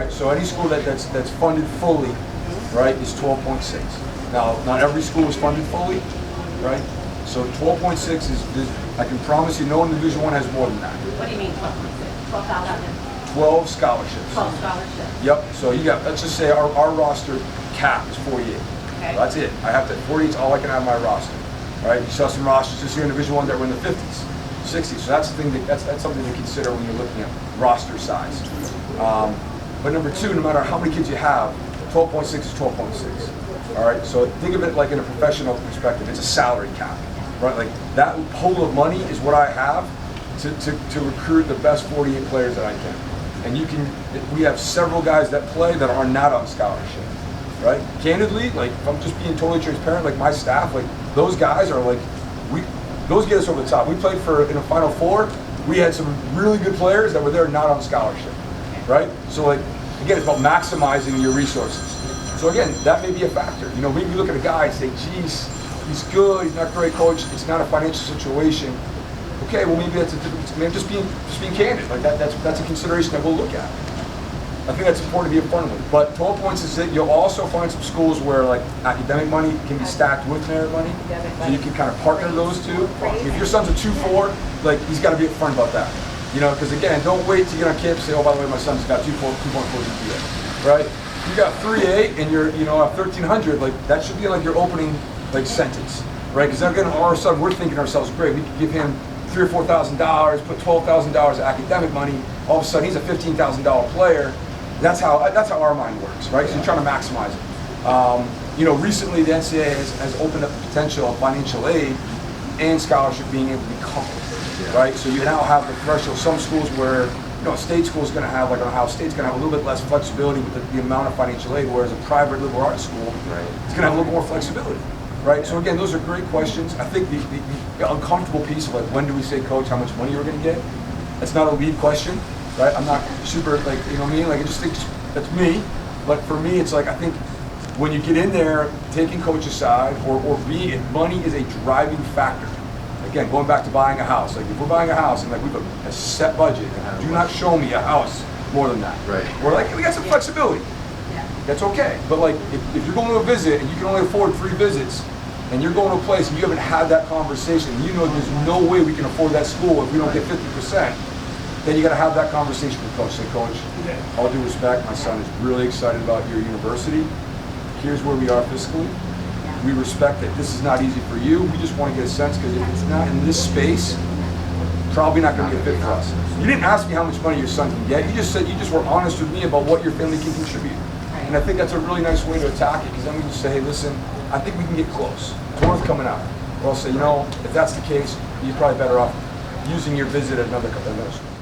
right? So any school that's funded fully, right, is 12.6. Now, not every school is funded fully, right? So 12.6 is, I can promise you, no one in Division I has more than that. What do you mean 12.6? 12,000? 12 scholarships. 12 scholarships. Yep. So you got, let's just say our roster cap is 48. Okay. That's it. I have to, 48 is all I can have on my roster. Right? You saw some rosters this year in Division I that were in the 50s, 60s. So that's the thing that's something to consider when you're looking at roster size. But number two, no matter how many kids you have, 12.6 is 12.6. All right. So think of it like in a professional perspective. It's a salary cap, right? Like that pool of money is what I have to recruit the best 48 players that I can. And we have several guys that play that are not on scholarship. Right? Candidly, like if I'm just being totally transparent, like my staff, like those guys are like, those get us over the top. We played in a Final Four. We had some really good players that were there not on scholarship, right? So like, again, it's about maximizing your resources. So again, that may be a factor. You know, maybe you look at a guy and say, geez, he's good, he's not a great coach, it's not a financial situation. Okay, well maybe that's maybe just being candid. Like that's a consideration that we'll look at. I think that's important to be upfront with. But 12 points is that you'll also find some schools where like academic money can be stacked with merit money. So you can kind of partner those two. If your son's a 2-4, like he's got to be upfront about that. You know, because again, don't wait to get on campus and say, oh, by the way, my son's got 2.4 GPA, right? You got 3.8 and you're, at 1,300, like that should be like your opening like sentence, right? Because again, all of a sudden we're thinking to ourselves, great, we could give him $3,000 or $4,000, put $12,000 of academic money. All of a sudden he's a $15,000 player. That's how our mind works, right? So you're trying to maximize it. Recently the NCAA has opened up the potential of financial aid and scholarship being able to be coupled, right? So you now have the threshold. Some schools where, a state school is going to have, like Ohio State's going to have a little bit less flexibility with the amount of financial aid, whereas a private liberal arts school is going to have a little more flexibility, right? So again, those are great questions. I think the uncomfortable piece of like, when do we say, coach, how much money you're going to get? That's not a lead question. Right? I'm not super like, like I just think that's me. But for me, it's like, I think when you get in there, taking coach aside or if money is a driving factor. Again, going back to buying a house. Like if we're buying a house and like we have a set budget, and do not show me a house more than that. Right. We're like, we got some flexibility. Yeah. That's okay. But like if you're going to a visit and you can only afford 3 visits, and you're going to a place and you haven't had that conversation, there's no way we can afford that school if we don't get 50%. Then you got to have that conversation with coach. Say, coach, all due respect, my son is really excited about your university. Here's where we are fiscally. We respect that this is not easy for you. We just want to get a sense, because if it's not in this space, probably not going to be a fit for us. You didn't ask me how much money your son can get. You just said, you just were honest with me about what your family can contribute. And I think that's a really nice way to attack it, because then we just say, hey, listen, I think we can get close. It's worth coming out. Or I'll say, if that's the case, you're probably better off using your visit at another school.